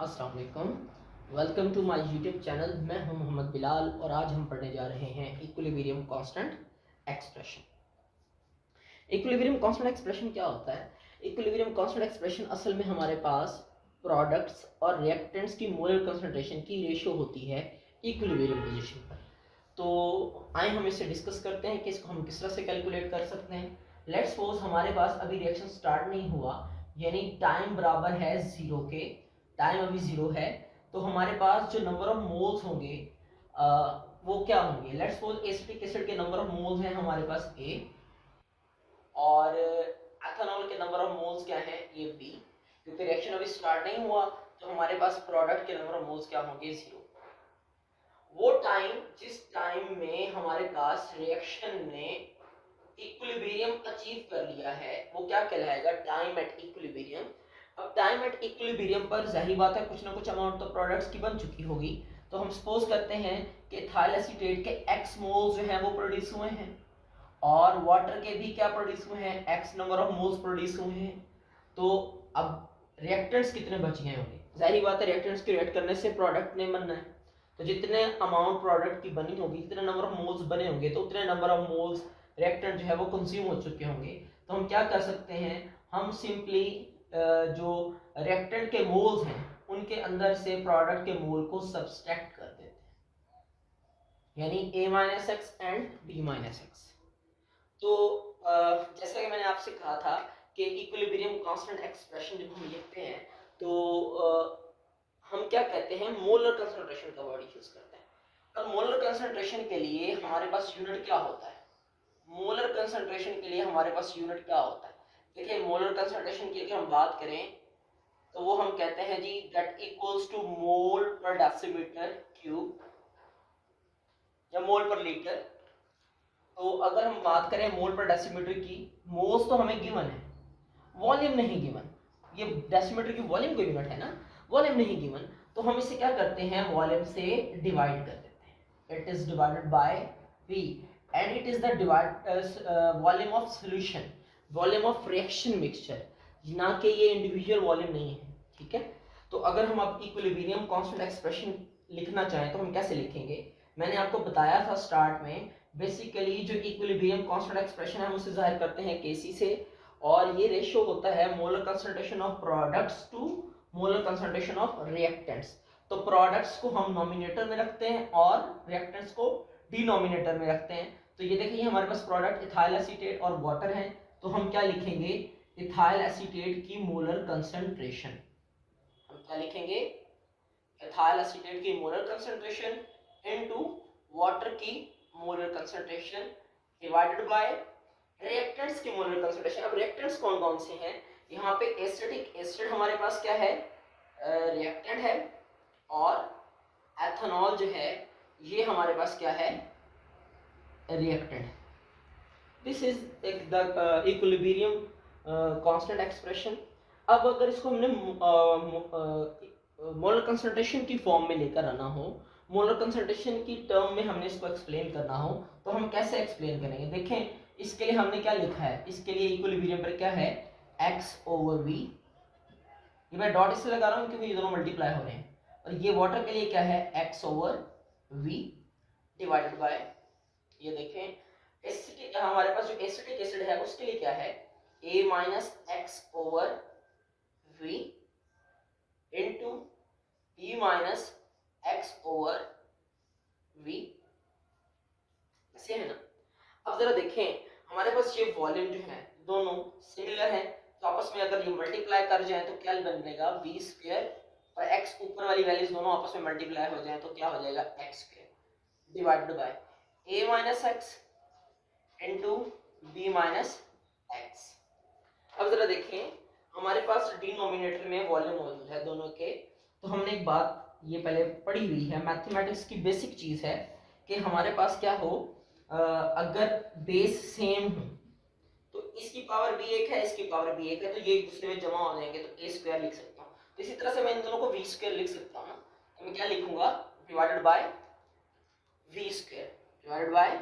अस्सलाम वालेकुम। Welcome to my YouTube channel. मैं हूं मोहम्मद बिलाल और आज हम पढ़ने जा रहे हैं equilibrium constant expression. Equilibrium constant expression क्या होता है? इक्विलिब्रियम कांस्टेंट एक्सप्रेशन असल में हमारे पास प्रोडक्ट्स और रिएक्टेंट्स की मोलर कंसंट्रेशन की रेशियो होती है इक्विलिब्रियम पोजीशन पर। तो आए हम इसे डिस्कस करते हैं कि इसको हम किस तरह से कैलकुलेट कर सकते हैं। लेट्स सपोज हमारे पास अभी रिएक्शन स्टार्ट नहीं हुआ, यानी टाइम बराबर है जीरो के, टाइम अभी जीरो है। तो हमारे पास जो नंबर ऑफ मोल्स होंगे वो क्या होंगे? लेट्स सपोज एसिटिक एसिड के नंबर ऑफ मोल्स हैं हमारे पास ए, और एथेनॉल के नंबर ऑफ मोल्स क्या है ये बी। क्योंकि रिएक्शन अभी स्टार्ट नहीं हुआ तो हमारे पास प्रोडक्ट के नंबर ऑफ मोल्स क्या होंगे? जीरो। वो टाइम जिस टाइम में हमारे पास रिएक्शन ने इक्विलिब्रियम अचीव कर लिया है वो क्या कहलाएगा? Time at equilibrium. अब टाइम एट इक्विलिब्रियम पर जाहिर बात है कुछ ना कुछ अमाउंट तो प्रोडक्ट्स की बन चुकी होगी। तो हम सपोज करते हैं कि इथाइल एसीटेट के एक्स मोल्स जो हैं वो प्रोड्यूस हुए हैं और वाटर के भी क्या प्रोड्यूस हुए हैं? X number of moles produce हुए हैं। तो अब रिएक्टेंट्स कितने बच गए होंगे? जाहिर बात है रिएक्टेंट्स की रिएक्ट करने से प्रोडक्ट ने बनना है, तो जितने अमाउंट प्रोडक्ट की बनी होगी, जितने नंबर ऑफ मोल्स बने होंगे, तो उतने नंबर ऑफ मोल्स रिएक्टेंट जो है वो कंज्यूम हो चुके होंगे। तो हम क्या कर सकते हैं? हम सिंपली जो रिएक्टेंट के मोल्स हैं उनके अंदर से प्रोडक्ट के मोल को सब्सट्रैक्ट कर देते हैं, यानी a minus x and b minus X. तो जैसा कि मैंने आपसे कहा था कि इक्विलिब्रियम कांस्टेंट एक्सप्रेशन जब हम लिखते हैं तो हम क्या कहते हैं? मोलर कंसंट्रेशन का वर्ड यूज करते हैं। अब मोलर कंसंट्रेशन के लिए हमारे पास यूनिट क्या होता है? मोलर कंसंट्रेशन के लिए हमारे पास यूनिट क्या होता है? देखिए, मोलर कंसंट्रेशन की अगर हम बात करें तो वो हम कहते हैं जी दैट इक्वल्स टू मोल पर डेसीमीटर क्यूब या मोल पर लीटर। तो अगर हम बात करें मोल पर डेसीमीटर की, मोल्स तो हमें गिवन है, वॉल्यूम नहीं गिवन। ये डेसीमीटर की वॉल्यूम को यूनिट है ना, वॉल्यूम नहीं गिवन। तो हम इसे क्या करते हैं? वॉल्यूम से डिवाइड कर देते हैं। It is divided by V and it is the divide volume of solution, volume of reaction mixture, ना कि ये इंडिविजुअल वॉल्यूम नहीं है। ठीक है। तो अगर हम अब इक्विलिब्रियम कांस्टेंट एक्सप्रेशन लिखना चाहें तो हम कैसे लिखेंगे? मैंने आपको बताया था स्टार्ट में, बेसिकली जो इक्विलिब्रियम कांस्टेंट एक्सप्रेशन है हम उसे जाहिर करते हैं Kc से, और ये रेशियो होता है molar concentration of products to molar concentration of reactants. तो प्रोडक्ट्स को हम नॉमिनेटर में रखते हैं और रिएक्टेंट्स को डिनोमिनेटर में रखते हैं। तो ये देखिए हमारे पास प्रोडक्ट इथाइल एसीटेट और वाटर है, तो हम क्या लिखेंगे? इथाइल एसीटेट की मोलर कंसंट्रेशन। हम क्या लिखेंगे? इथाइल एसीटेट की मोलर कंसंट्रेशन इनटू वाटर की molar concentration divided by reactants की मोलर कंसंट्रेशन। अब रिएक्टेंट्स कौन कौन से हैं? यहाँ पे एसिटिक एसिड हमारे पास क्या है? रिएक्टेंट है, और एथेनॉल जो है ये हमारे पास क्या है? Reactant. This is the equilibrium constant expression. अब अगर इसको हमने मोलर कंसंट्रेशन की फॉर्म में लेकर आना हो, मोलर कंसंट्रेशन की टर्म में हमने इसको एक्सप्लेन करना हो, तो हम कैसे एक्सप्लेन करेंगे? देखें, इसके लिए हमने क्या लिखा है? इसके लिए इक्विलिब्रियम पर क्या है? x over v। ये मैं डॉट इससे लगा रहा हूँ क्योंकि ये दोनों मल्टीप्लाई हो रहे हैं। और ये वाटर के लिए क्या है? x over v divided by, ये देखें एसिटिक, हमारे पास जो एसिटिक एसिड है उसके लिए क्या है? a minus x over v into b minus x over v। ऐसे है ना। अब जरा देखें, हमारे पास ये वॉल्यूम जो है दोनों सिमिलर है, तो आपस में अगर ये मल्टीप्लाई कर जाए तो क्या बनेगा? v स्क्वायर, और x ऊपर वाली वैल्यूज दोनों आपस में मल्टीप्लाई हो जाए तो क्या हो जाएगा? x square divided by a minus X into B minus X. अब जरा देखें, हमारे पास डिनोमिनेटर में वॉल्यूम मौजूद है दोनों के। तो हमने एक बात ये पहले पढ़ी हुई है, मैथमेटिक्स की बेसिक चीज है कि हमारे पास क्या हो, अगर बेस सेम हो तो इसकी पावर भी एक है, इसकी पावर भी एक है, तो ये एक दूसरे में जमा हो जाएंगे, तो a स्क्वायर लिख सकता हूँ। तो इसी तरह से मैं इन दोनों को v स्क्वायर लिख सकता हूँ ना। तो मैं क्या लिखूंगा? Divided by v square, divided bye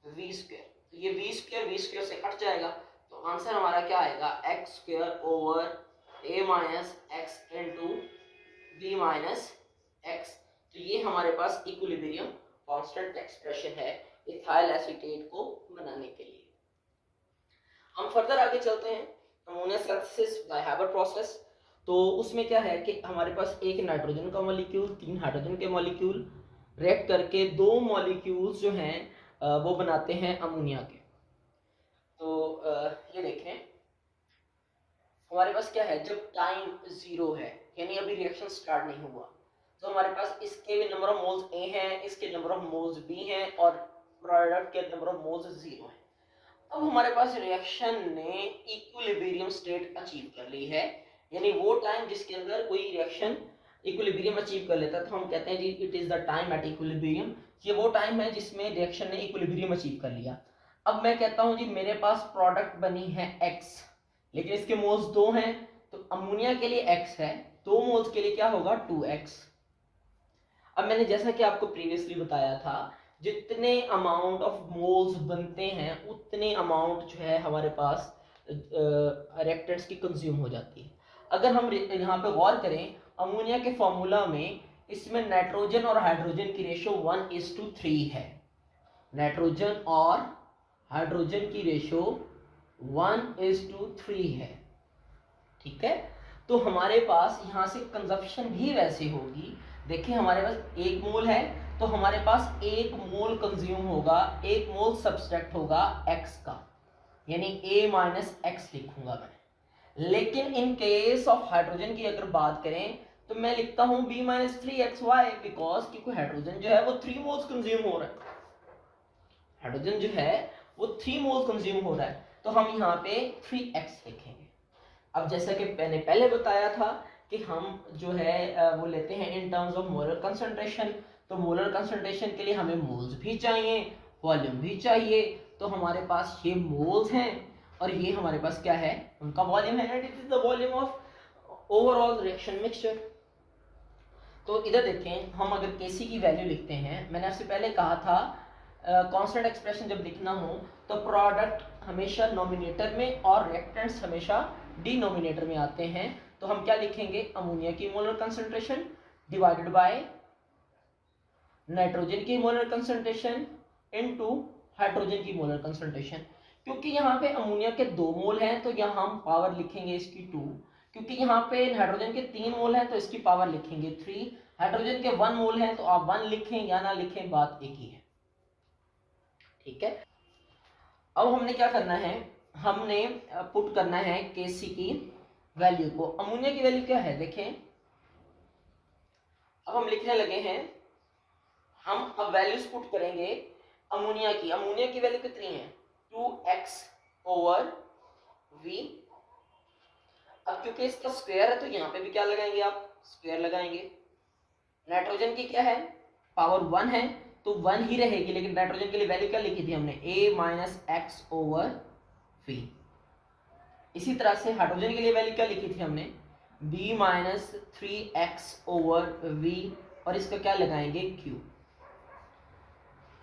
v square. तो ये v स्क्वायर से कट जाएगा, तो आंसर हमारा क्या आएगा? x square over a minus X into B minus X. तो ये हमारे पास इक्विलिब्रियम कांस्टेंट एक्सप्रेशन है इथाइल एसीटेट को बनाने के लिए। हम फर्दर आगे चलते हैं ammonia synthesis by Haber process. तो उसमें क्या है कि हमारे पास एक नाइट्रोजन का मॉलिक्यूल, 3 हाइड्रोजन के मॉलिक्यूल रिएक्ट करके 2 मॉलिक्यूल्स जो हैं वो बनाते हैं अमोनिया के। तो ये देखें हमारे पास क्या है, जब टाइम 0 है यानी अभी रिएक्शन स्टार्ट नहीं हुआ, तो हमारे पास इसके भी नंबर ऑफ मोल्स ए हैं, इसके नंबर ऑफ मोल्स बी हैं और प्रोडक्ट के नंबर ऑफ मोल्स 0 हैं। अब हमारे पास रिएक्शन ने इक्विलिब्रियम स्टेट अचीव कर ली है, यानी वो टाइम जिसके अंदर कोई रिएक्शन इक्विलिब्रियम अचीव कर लेता है तो हम कहते हैं जी it is the time at equilibrium. ये वो टाइम है जिसमें रिएक्शन ने इक्विलिब्रियम अचीव कर लिया। अब मैं कहता हूं जी मेरे पास प्रोडक्ट बनी है x, लेकिन इसके मोल्स 2 हैं, तो अमोनिया के लिए x है, 2 मोल्स के लिए क्या होगा 2x। अब मैंने जैसा कि आपको प्रीवियसली बताया था जितने अमाउंट ऑफ मोल्स बनते हैं उतने अमाउंट जो है हमारे पास रिएक्टेंट्स की कंज्यूम हो जाती है। अगर हम यहाँ पे गौर करें अमोनिया के फॉर्मूला में, इसमें नाइट्रोजन और हाइड्रोजन की रेशो 1:3 है। नाइट्रोजन और हाइड्रोजन की रेशो 1:3 है, ठीक है। तो हमारे पास यहाँ से कंजप्शन भी वैसे होगी। देखिए हमारे पास 1 मोल है तो हमारे पास 1 मोल कंज्यूम होगा, 1 मोल सब्सट्रैक्ट होगा x का, यानी a माइनस एक्स लिखूंगा मैं। लेकिन इन केस ऑफ हाइड्रोजन की अगर बात करें तो मैं लिखता हूं b माइनस 3xy, बिकॉज क्योंकि हाइड्रोजन जो है वो 3 मोल्स कंज्यूम हो रहा है, हाइड्रोजन जो है वो 3 मोल्स कंज्यूम हो रहा है, तो हम यहाँ पे 3x लिखेंगे। अब जैसा कि मैंने पहले बताया था कि हम जो है वो लेते हैं in terms of molar concentration, तो मोलर कंसंट्रेशन के लिए हमें मोल्स भी चाहिए, वॉल्यूम भी चाहिए। तो हमारे पास ये मोल्स हैं और ये हमारे पास क्या है, उनका वॉल्यूम है, and it is the volume of overall reaction mixture. तो इधर देखें हम अगर Kc की वैल्यू लिखते हैं, मैंने आपसे पहले कहा था कांस्टेंट एक्सप्रेशन जब लिखना हो तो प्रोडक्ट हमेशा नोमिनेटर में और रिएक्टेंट्स हमेशा डिनोमिनेटर में आते हैं। तो हम क्या लिखेंगे, अमोनिया की molar concentration divided by nitrogen की मोलर कंसंट्रेशन इनटू हाइड्रोजन की मोलर कंसंट्रेशन। क्योंकि यहाँ पे अमोनिया के 2 मोल हैं तो यहाँ हम पावर लिखेंगे इसकी 2, क्योंकि यहाँ पे हाइड्रोजन के 3 मोल हैं तो इसकी पावर लिखेंगे 3, हाइड्रोजन के 1 मोल हैं तो आप 1 लिखें या ना लिखें बात एक ही है, ठीक है। अब हमने क्या करना है, हमने पुट करना है Kc की वैल्यू को। अमोनिया की वैल्यू क्या है देखें, अब हम लिखने लगे हैं, हम अब वैल्यूज पुट करेंगे अमोनिया की। अमोनिया की वैल्यू कितनी है 2x/v। अब क्योंकि इसका स्क्वायर है तो यहाँ पे भी क्या लगाएंगे आप, स्क्वायर लगाएंगे। नाइट्रोजन की क्या है, पावर 1 है तो 1 ही रहेगी, लेकिन नाइट्रोजन के लिए वैल्यू क्या लिखी थी हमने, a माइनस x/v। इसी तरह से हाइड्रोजन के लिए वैल्यू क्या लिखी थी हमने, b माइनस 3x/v, और इसका क्या लगाएंगे q।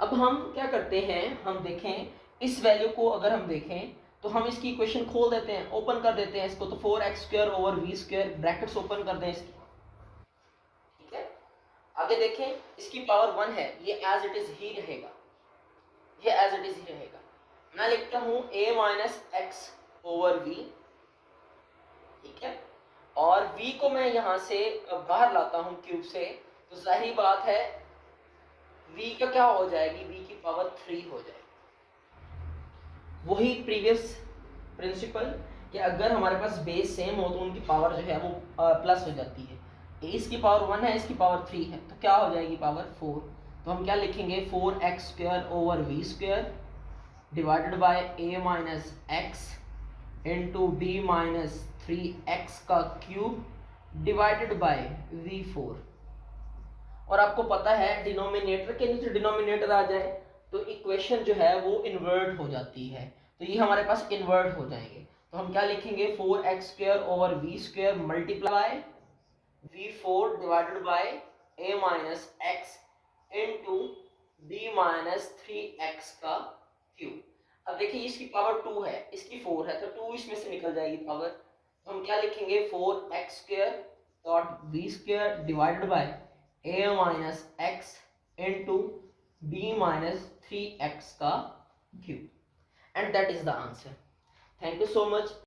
अब हम क्या करते हैं, हम देखें इस वैल्यू को अगर हम देखें तो हम इसकी इक्वेशन खोल देते हैं, ओपन कर देते हैं इसको, तो 4x²/v², ब्रैकेट्स ओपन कर दें इसकी, ठीक है। आगे देखें इसकी पावर 1 है, ये एज इट इज ही रहेगा, ये एज इट इज ही रहेगा। मैं लिखता हूं a माइनस x/v, ठीक है, और v को मैं यहां से बाहर लाता हूं क्यूब से, तो जाहिर बात है v का क्या हो जाएगी, v की पावर 3 हो जाएगी। वही प्रीवियस प्रिंसिपल कि अगर हमारे पास बेस सेम हो तो उनकी पावर जो है वो प्लस हो जाती है। इसकी पावर 1 है, इसकी पावर 3 है, तो क्या हो जाएगी पावर 4। तो हम क्या लिखेंगे 4x²/v² divided by a minus X into b minus 3x का क्यूब डिवाइडेड बाय v4। और आपको पता है डिनोमिनेटर के नीचे डिनोमिनेटर आ जाए तो इक्वेशन जो है वो इन्वर्ट हो जाती है, तो ये हमारे पास इन्वर्ट हो जाएंगे। तो हम क्या लिखेंगे 4x²/v² multiply v4 divided by a minus X into b minus 3x का क्यूब। अब देखिए इसकी पावर 2 है, इसकी 4 है, तो 2 इसमें से निकल जाएगी पावर, हम क्या लिखेंगे 4x² dot B square divided by a minus X into B minus 3x का cube, and that is the answer. Thank you so much.